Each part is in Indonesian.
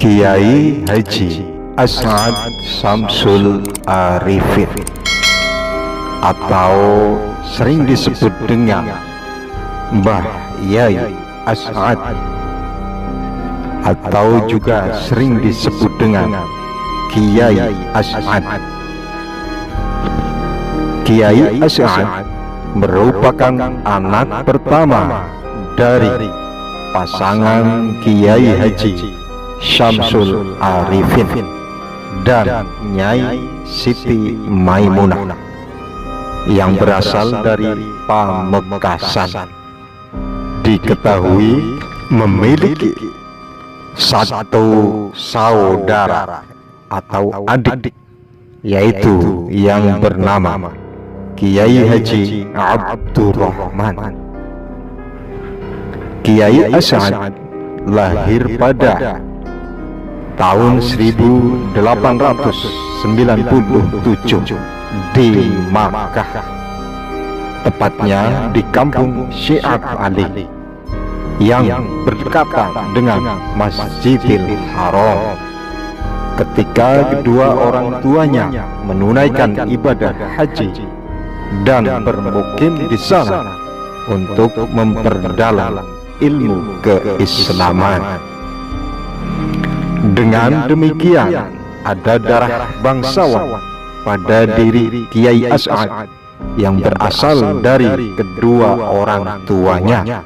Kiai Haji As'ad Syamsul Arifin, atau sering disebut dengan Mbah Yai As'ad, atau juga sering disebut dengan Kiai As'ad. Kiai As'ad merupakan anak pertama dari pasangan Kiai Haji Syamsul Arifin dan Nyai Siti Maimunah yang berasal dari Pamekasan. Diketahui memiliki satu saudara atau adik, yaitu yang bernama Kiai Haji Abdurrahman. Kiai As'ad lahir pada tahun 1897 di Makkah, tepatnya di kampung Syi'ab Ali yang berdekatan dengan Masjidil Haram. Ketika kedua orang tuanya menunaikan ibadah haji dan bermukim di sana untuk memperdalam ilmu keislaman. Dengan demikian, ada darah bangsawan pada diri Kiai As'ad yang berasal dari kedua orang tuanya.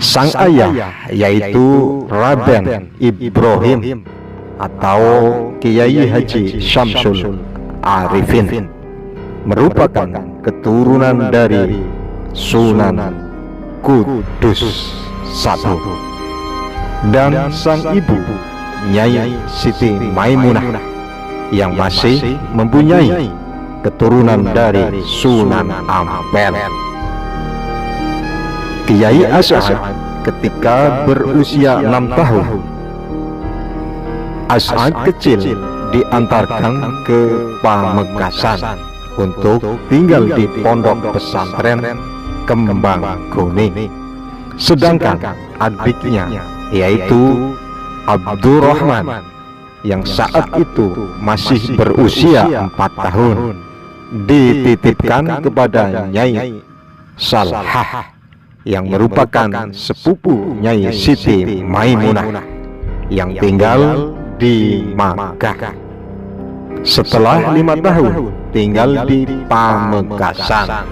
Sang ayah, yaitu Raden Ibrahim atau Kiai Haji Syamsul Arifin, merupakan keturunan dari Sunan Kudus I, dan sang ibu Nyai Siti Maimunah yang masih mempunyai keturunan dari Sunan Ampel. Kiai As'ad ketika berusia 6 tahun, As'ad kecil diantarkan ke Pamekasan untuk tinggal di pondok pesantren Kembang Kuning, sedangkan adiknya yaitu Abdurrahman yang saat itu masih berusia 4 tahun dititipkan kepada Nyai Salhah yang merupakan sepupu Nyai Siti Maimunah yang tinggal di Makkah. Setelah 5 tahun tinggal di Pamekasan,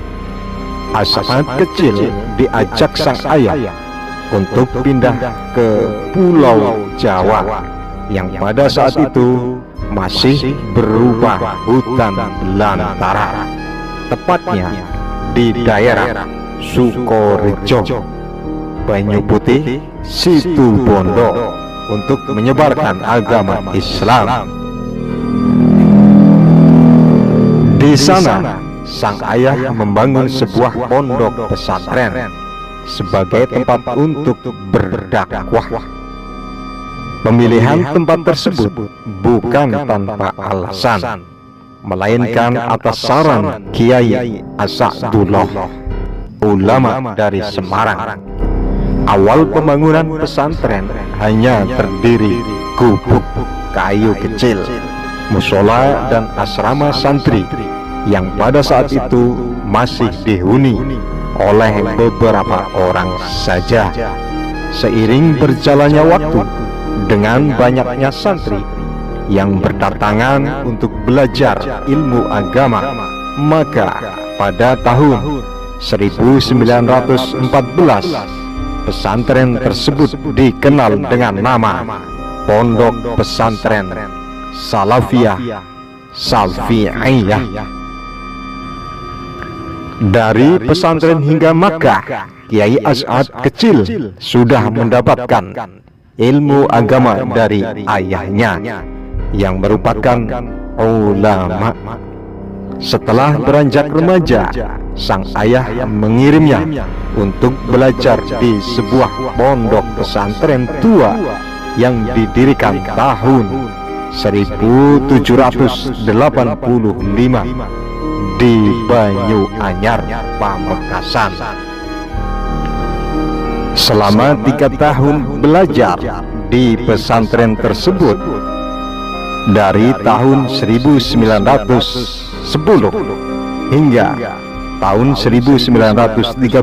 As'ad kecil diajak sang ayah untuk pindah ke Pulau Jawa yang pada saat itu masih berupa hutan belantara, tepatnya di daerah Sukorejo, Banyu Putih, Situbondo, untuk menyebarkan agama Islam. Di sana, sang ayah membangun sebuah pondok pesantren sebagai tempat untuk berdakwah. Pemilihan tempat tersebut bukan tanpa alasan, melainkan atas saran Kiai Asadullah, ulama dari Semarang. Awal pembangunan pesantren hanya terdiri gubuk kayu kecil, musola dan asrama santri yang pada saat itu masih dihuni oleh beberapa orang saja. Seiring berjalannya waktu, dengan banyaknya santri yang berdatangan untuk belajar ilmu agama, maka pada tahun 1914 pesantren tersebut dikenal dengan nama Pondok Pesantren Salafiyah Salfi'iyah. Dari pesantren hingga Makkah, Kiai As'ad kecil sudah mendapatkan ilmu agama dari ayahnya yang merupakan ulama. Setelah beranjak remaja, sang ayah mengirimnya untuk belajar di sebuah pondok pesantren tua yang didirikan tahun 1785 di Banyu Anyar, Pamekasan. Selama 3 tahun belajar di pesantren tersebut, dari tahun 1910 hingga tahun 1913,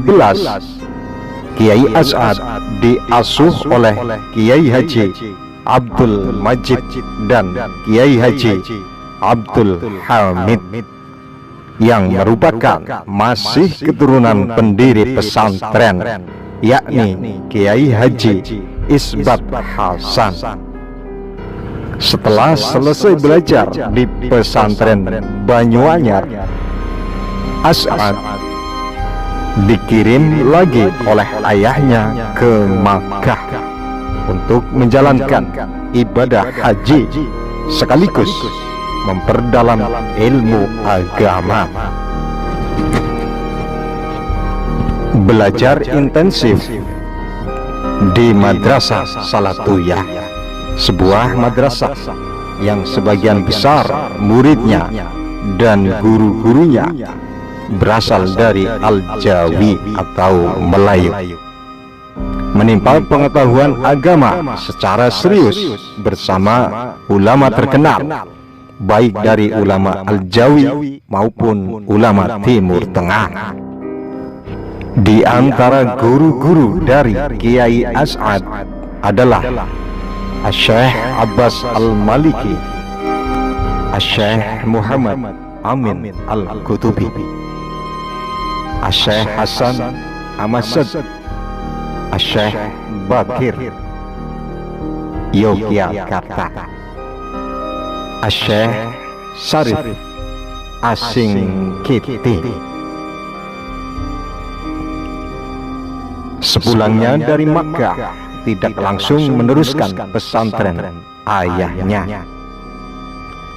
Kiai As'ad diasuh oleh Kiai Haji Abdul Majid dan Kiai Haji Abdul Hamid yang merupakan masih keturunan pendiri pesantren, yakni Kiai Haji Isbat Hasan. Setelah selesai belajar di pesantren Banyuanyar, As'ad dikirim lagi oleh ayahnya ke Makkah untuk menjalankan ibadah haji sekaligus memperdalam ilmu agama. Belajar intensif di Madrasah Salatuyah, sebuah madrasah yang sebagian besar muridnya dan guru-gurunya berasal dari Al-Jawi atau Melayu. Menimpa pengetahuan agama secara serius bersama ulama terkenal, baik dari ulama Al-Jawi maupun ulama Timur Tengah. Di antara guru-guru dari Kiai As'ad adalah Syekh Abbas Al-Maliki, Syekh Muhammad Amin Al-Qutubi, Syekh Hasan Amasad, Syekh Bakir Yogyakarta, Syekh Syarif Asingkiti. Sepulangnya dari Makkah, tidak langsung meneruskan pesantren ayahnya,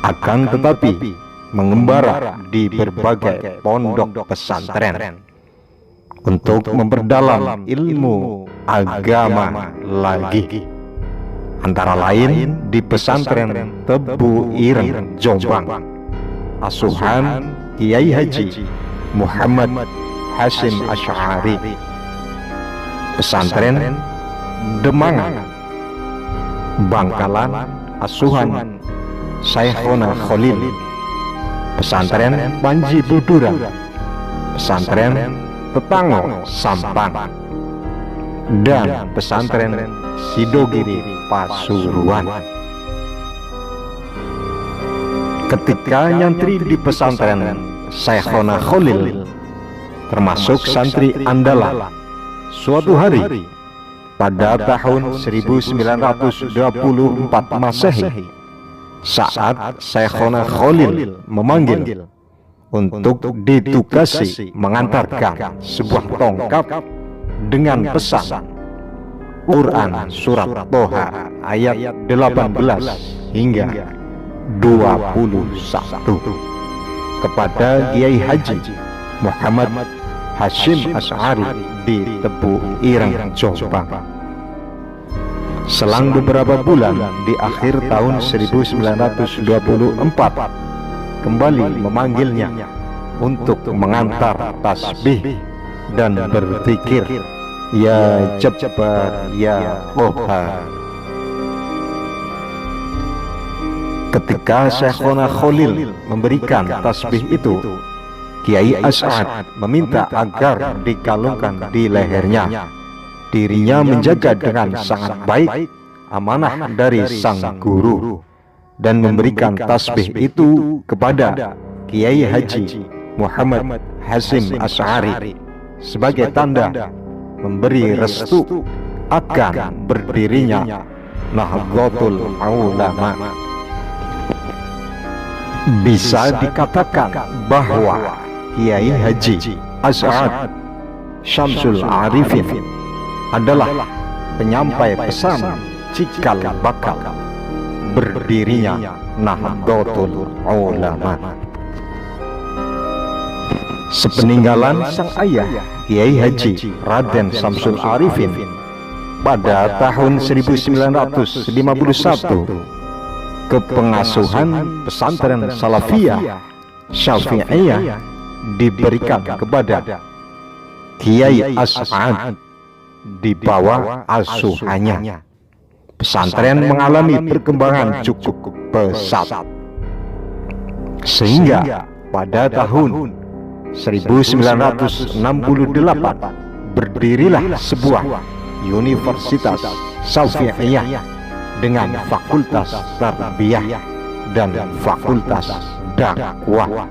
akan tetapi mengembara di berbagai pondok pesantren untuk memperdalam ilmu agama lagi, antara lain di pesantren Tebu Ireng, Jombang, asuhan Kiai Haji Muhammad Hasim Asy'ari, pesantren Demangan, Bangkalan, asuhan Syekhona Khalil, pesantren Panji Budura, pesantren Tetango Sampang, dan pesantren Sidogiri Pasuruan. Ketika nyantri di pesantren Syekhona Khalil, termasuk santri andalan, suatu hari pada tahun 1924 Masehi, saat Syekhona Khalil memanggil untuk ditugasi mengantarkan sebuah tongkat dengan pesan Quran surat Toha ayat 18 hingga 21 kepada Kiai Haji Muhammad Hasim Asy'ari di Tebu Ireng, Jombang. Selang beberapa bulan di akhir tahun 1924, kembali memanggilnya untuk mengantar tasbih dan berzikir Ya Jabbar Ya Qahhar. Ketika Syekhona Khalil memberikan tasbih itu, Kiai As'ad meminta agar dikalungkan di lehernya. Dirinya menjaga dengan sangat baik amanah dari sang guru dan memberikan tasbih itu kepada Kiai Haji Muhammad Hasim Asy'ari sebagai tanda memberi restu akan berdirinya Nahdlatul Ulama. Bisa dikatakan bahwa Kiai Haji As'ad Syamsul Arifin adalah penyampai pesan cikal bakal berdirinya Nahdlatul Ulama. Sepeninggalan sang ayah Kiai Haji Raden Syamsul Arifin pada tahun 1951, kepengasuhan pesantren Salafiyah Syafi'iyah diberikan kepada Kiai As'ad di bawah asuhannya. Pesantren mengalami perkembangan cukup pesat, sehingga pada tahun 1968 berdirilah sebuah Universitas Syafi'iyah dengan Fakultas Tarbiyah dan Fakultas Dakwah.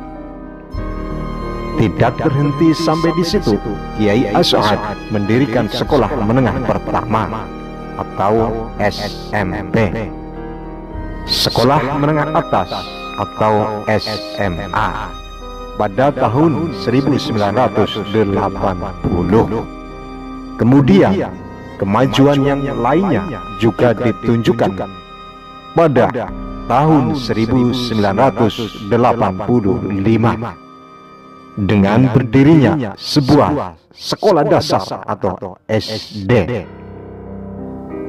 Tidak berhenti sampai di situ, Kiai As'ad mendirikan sekolah menengah pertama atau SMP, sekolah menengah atas atau SMA pada tahun 1980. Kemudian kemajuan yang lainnya juga ditunjukkan pada tahun 1985 dengan berdirinya sebuah sekolah dasar atau SD.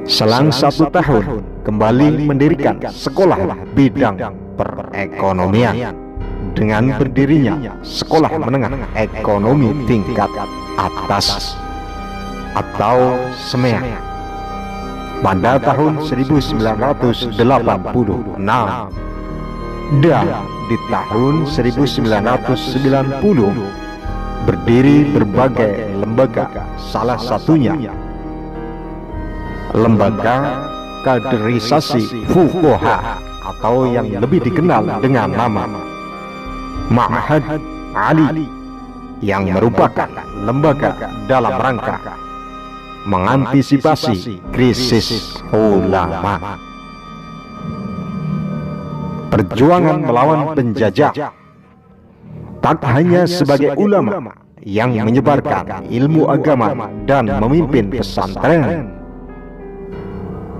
Selang 1 tahun kembali mendirikan sekolah bidang perekonomian dengan berdirinya sekolah menengah ekonomi tingkat atas atau SMEA pada tahun 1986, dan di tahun 1990 berdiri berbagai lembaga, salah satunya lembaga kaderisasi fuqaha atau yang lebih dikenal dengan nama Ma'had Ali, yang merupakan lembaga dalam rangka mengantisipasi krisis ulama. Perjuangan melawan penjajah tak hanya sebagai ulama yang menyebarkan ilmu agama dan memimpin pesantren,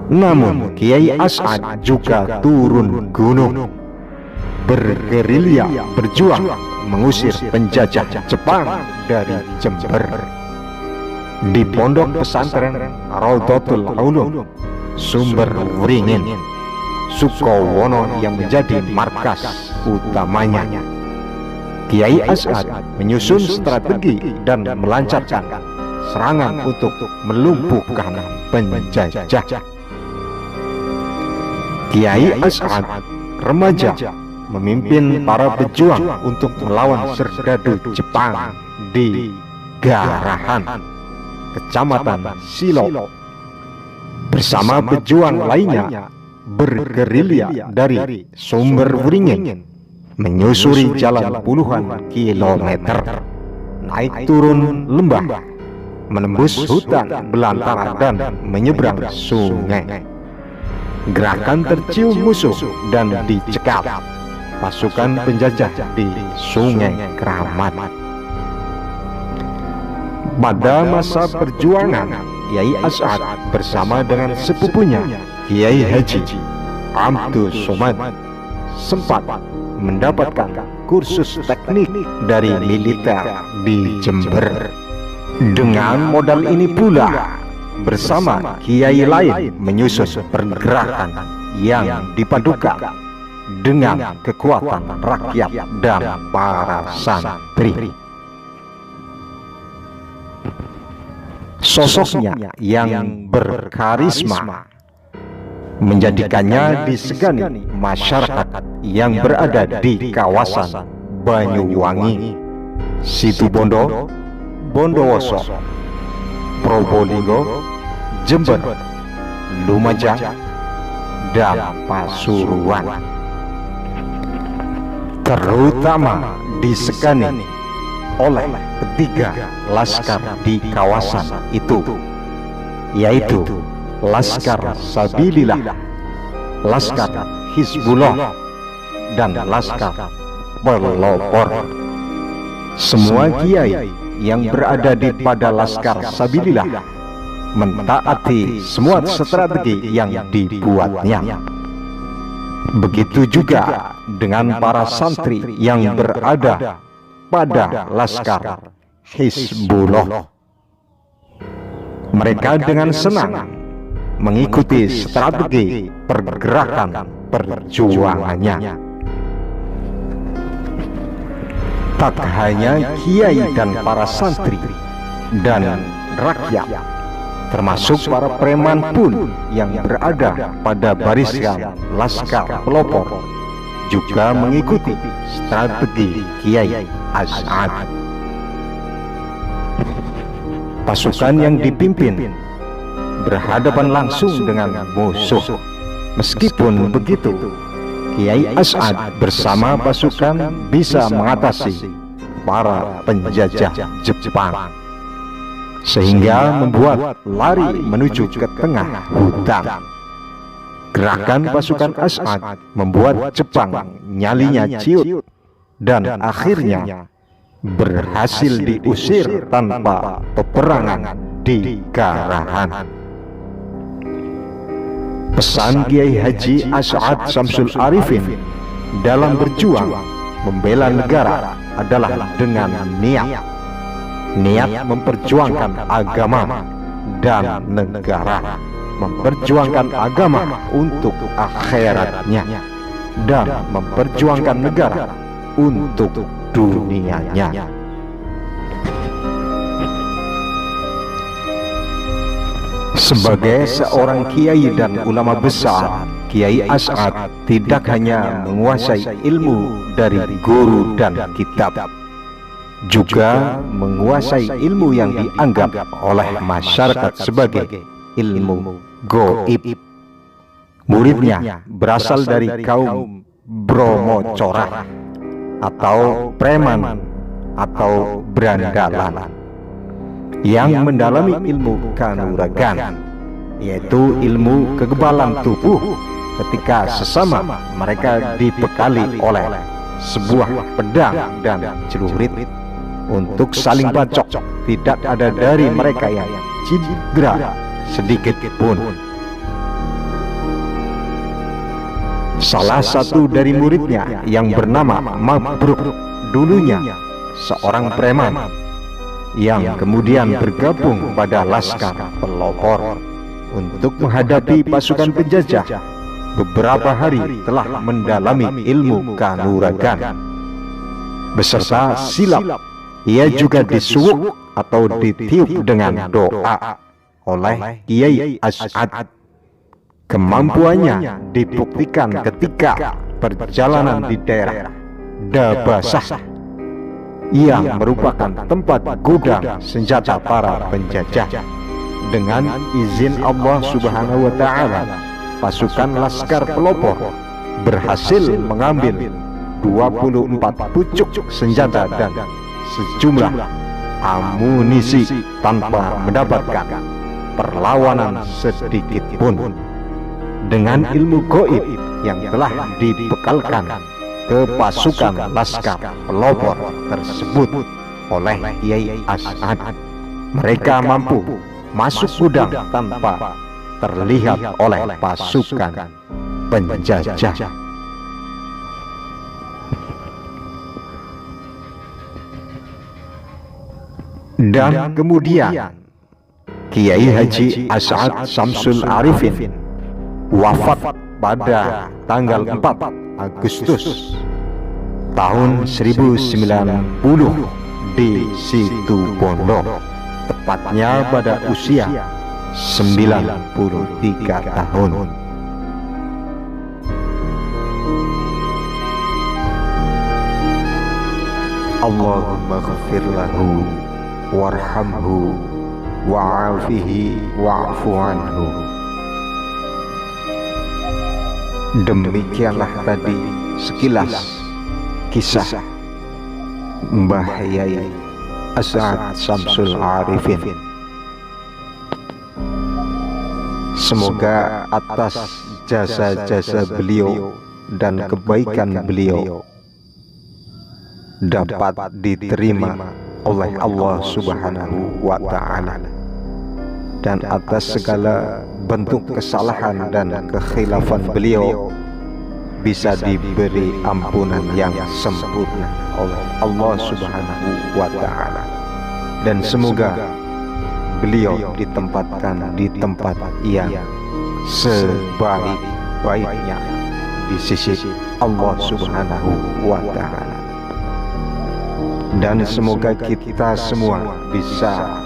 namun Kiai As'ad juga turun gunung, bergerilya berjuang mengusir penjajah Jepang dari Jember. Di pondok pesantren Raudhatul Ulum Sumber Wringin, Sukowono yang menjadi markas utamanya, Kiai As'ad menyusun strategi dan melancarkan serangan untuk melumpuhkan penjajah. Kiai As'ad remaja memimpin para pejuang untuk melawan serdadu Jepang di Garahan, Kecamatan Silo, bersama pejuang lainnya bergerilya dari Sumber Wringin, menyusuri jalan puluhan kilometer, naik turun lembah, menembus hutan belantara dan menyeberang sungai. Gerakan tercium musuh dan dicegat pasukan penjajah di Sungai Keramat. Pada masa perjuangan, Kiai As'ad bersama dengan sepupunya Kiai Haji Abdul Somad sempat mendapatkan kursus teknik dari militer di Jember. Dengan modal ini pula, bersama kiai lain menyusun pergerakan yang dipadukan dengan kekuatan rakyat dan para santri. Sosoknya yang berkarisma menjadikannya disegani masyarakat yang berada di kawasan Banyuwangi, Situbondo, Bondowoso, Probolinggo, Jember, Lumajang, dan Pasuruan. Terutama disegani oleh ketiga laskar di kawasan itu, yaitu Laskar Sabilillah, Laskar Hizbullah, dan Laskar Pelopor. Semua kiai yang berada di pada Laskar Sabilillah mentaati semua strategi yang dibuatnya. Begitu juga dengan para santri yang berada pada Laskar Hizbullah. Mereka dengan senang mengikuti strategi pergerakan perjuangannya. Tak hanya kiai dan para santri dan rakyat, termasuk para preman pun yang berada pada barisan laskar pelopor juga mengikuti strategi Kiai As'ad. Pasukan yang dipimpin berhadapan langsung dengan musuh. Meskipun begitu, Kiai As'ad bersama pasukan bisa mengatasi para penjajah Jepang, sehingga membuat lari menuju ke tengah hutan. Gerakan pasukan As'ad membuat Jepang nyalinya ciut dan akhirnya berhasil diusir tanpa peperangan di Karahan. Pesan Kiai Haji As'ad Syamsul Arifin dalam berjuang membela negara adalah dengan niat memperjuangkan agama dan negara, memperjuangkan agama untuk akhiratnya, dan memperjuangkan negara untuk dunianya. Sebagai seorang kiai dan ulama besar, Kiai As'ad tidak hanya menguasai ilmu dari guru dan kitab, juga menguasai ilmu yang dianggap oleh masyarakat sebagai ilmu goib. Muridnya berasal dari kaum Bromo Corah atau preman atau berandalan yang mendalami ilmu kanuragan, yaitu ilmu kekebalan tubuh ketika sesama mereka dibekali oleh sebuah pedang dan celurit untuk saling bacok. Tidak ada dari mereka yang cedera sedikit pun. Salah satu dari muridnya yang bernama Mabruk, dulunya seorang preman yang kemudian bergabung pada laskar pelopor untuk menghadapi pasukan penjajah, beberapa hari telah mendalami ilmu kanuragan beserta silap. Ia juga disuwuk atau ditiup dengan doa oleh Kiai As'ad. Kemampuannya dibuktikan ketika perjalanan di daerah Dabasah yang merupakan tempat gudang senjata para penjajah. Dengan izin Allah Subhanahu wa Ta'ala, pasukan laskar pelopor berhasil mengambil 24 pucuk senjata dan sejumlah amunisi tanpa mendapatkan perlawanan sedikit pun. Dengan ilmu gaib yang telah dibekalkan ke pasukan laskar pelopor tersebut oleh Kiai As'ad, mereka mampu masuk gudang tanpa terlihat oleh pasukan penjajah. Dan kemudian Kiai Haji As'ad Syamsul Arifin wafat pada tanggal 4 Agustus tahun 1090 di Situbondo, tepatnya pada usia 93 tahun. Allahumma ghafir lahu warhamhu wa'afihi wa'fu anhu. Demikianlah tadi sekilas kisah Mbah Yai As'ad Syamsul Arifin. Semoga atas jasa-jasa beliau dan kebaikan beliau dapat diterima oleh Allah Subhanahu wa Ta'ala, dan atas segala bentuk kesalahan dan kekhilafan beliau bisa diberi ampunan yang sempurna oleh Allah Subhanahu wa Ta'ala. Dan semoga beliau ditempatkan di tempat yang sebaik-baiknya di sisi Allah Subhanahu wa Ta'ala. Dan semoga kita semua bisa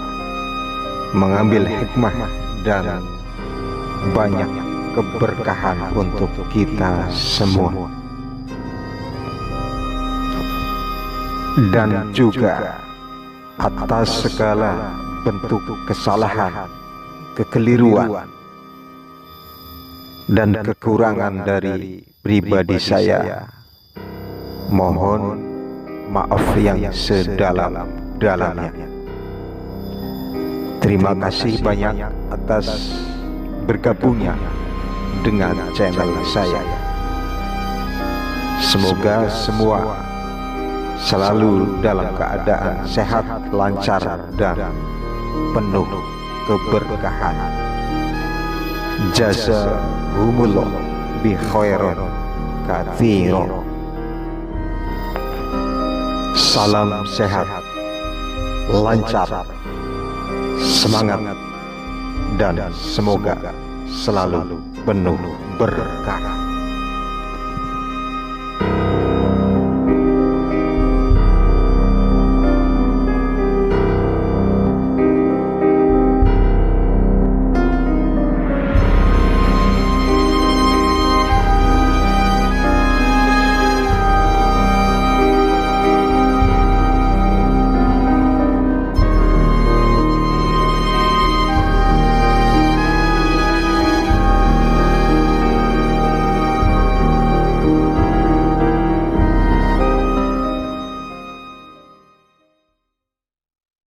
mengambil hikmah dan banyak keberkahan untuk kita semua. Dan juga atas segala bentuk kesalahan, kekeliruan, dan kekurangan dari pribadi saya, mohon maaf yang sedalam-dalamnya. Terima kasih banyak atas bergabungnya dengan channel saya. Semoga semua selalu dalam keadaan sehat, lancar, dan penuh keberkahan. Jazakumullah bi khairan katsiran. Salam sehat, lancar, semangat, dan semoga selalu penuh berkah.